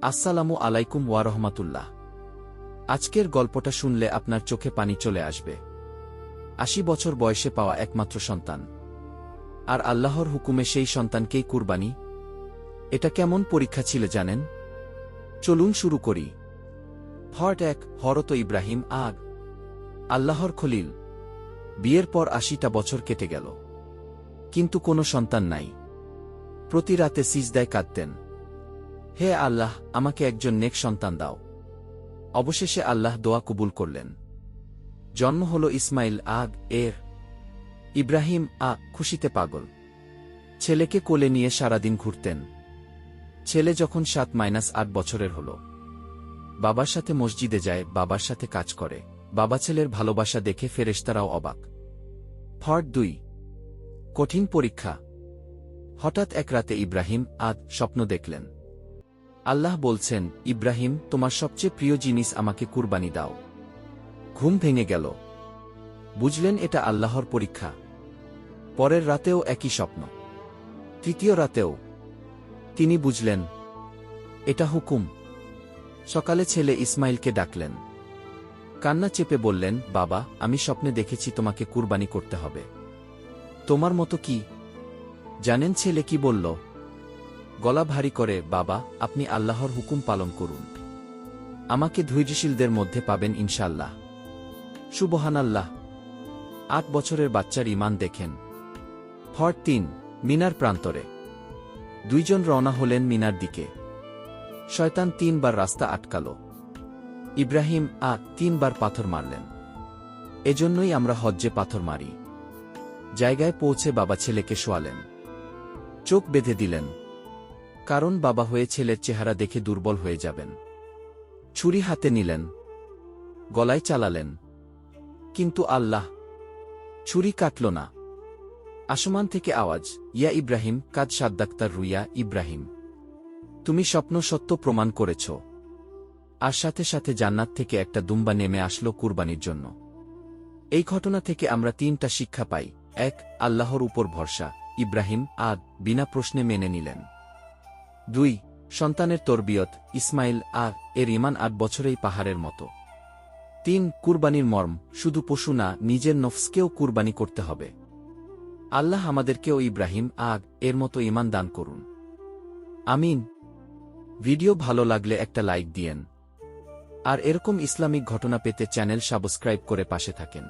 আসসালামু আলাইকুম ওয়া রাহমাতুল্লাহ। আজকের গল্পটা শুনলে আপনার চোখে পানি চলে আসবে। ৮০ বছর বয়সে পাওয়া একমাত্র সন্তান, আর আল্লাহর হুকুমে সেই সন্তানকেই কুরবানি। এটা কেমন পরীক্ষা ছিল জানেন? চলুন শুরু করি। পার্ট ১। হযরত ইব্রাহিম আল্লাহর খলিল। বিয়ের পর ৮০টা বছর কেটে গেল, কিন্তু কোনো সন্তান নাই। প্রতি রাতে সিজদায় কাঁদতেন, হে আল্লাহ, আমাকে একজন নেক সন্তান দাও। অবশেষে আল্লাহ দোয়া কবুল করলেন। জন্ম হল ইসমাইল এর। ইব্রাহিম খুশিতে পাগল। ছেলেকে কোলে নিয়ে সারাদিন ঘুরতেন। ছেলে যখন 7-8 বছরের হল, বাবার সাথে মসজিদে যায়, বাবার সাথে কাজ করে। বাবা ছেলের ভালোবাসা দেখে ফেরেশতারাও অবাক। পার্ট ২। কঠিন পরীক্ষা। হঠাৎ এক রাতে ইব্রাহিম স্বপ্ন দেখলেন। আল্লাহ বলছেন, ইব্রাহিম, তোমার সবচেয়ে প্রিয় জিনিস আমাকে কুরবানি দাও। ঘুম ভেঙে গেল। বুঝলেন এটা আল্লাহর পরীক্ষা। পরের রাতেও একই স্বপ্ন। তৃতীয় রাতেও। তিনি বুঝলেন এটা হুকুম। সকালে ছেলে ইসমাইলকে ডাকলেন। কান্না চেপে বললেন, বাবা, আমি স্বপ্নে দেখেছি তোমাকে কুরবানি করতে হবে। তোমার মতো কি? জানেন ছেলে কি বলল? গলা ভারী করে, বাবা, আপনি আল্লাহর হুকুম পালন করুন। আমাকে ধৈর্যশীলদের মধ্যে পাবেন ইনশাআল্লাহ। সুবহানাল্লাহ। ৮ বছরের বাচ্চার ঈমান দেখেন। পার্ট ৩। মিনার প্রান্তরে। দুইজন রওনা হলেন মিনার দিকে। শয়তান ৩ বার রাস্তা আটকাল। ইব্রাহিম ৩ বার পাথর মারলেন। এজন্যই আমরা হজ্জে পাথর মারি। জায়গায় পৌঁছে বাবা ছেলেকে শোয়ালেন। চোখ বেঁধে দিলেন, কারণ বাবা হয়ে ছেলের চেহারা দেখে দুর্বল হয়ে যাবেন। ছুরি হাতে নিলেন, গলায় চালালেন, কিন্তু আল্লাহ ছুরি কাটল না। আসমান থেকে আওয়াজ, ইয়া ইব্রাহিম, কাদ সাদ্দাক্তার রুইয়া। ইব্রাহিম, তুমি স্বপ্ন সত্য প্রমাণ করেছ। আর সাথে সাথে জান্নাত থেকে একটা দুম্বা নেমে আসলো কুরবানির জন্য। এই ঘটনা থেকে আমরা ৩টা শিক্ষা পাই। ১. আল্লাহর উপর ভরসা। ইব্রাহিম বিনা প্রশ্নে মেনে নিলেন। ২. সন্তানের তরবিয়ত। ইসমাইল এর ঈমান ৮ বছরেই পাহাড়ের মতো। ৩. কুরবানির মর্ম, শুধু পশু না, নিজের নফসকেও কুরবানি করতে হবে। আল্লাহ আমাদেরকেও ইব্রাহিম এর মতো ঈমান দান করুন। আমিন। ভিডিও ভালো লাগলে একটা লাইক দিয়েন, আর এরকম ইসলামিক ঘটনা পেতে চ্যানেল সাবস্ক্রাইব করে পাশে থাকেন।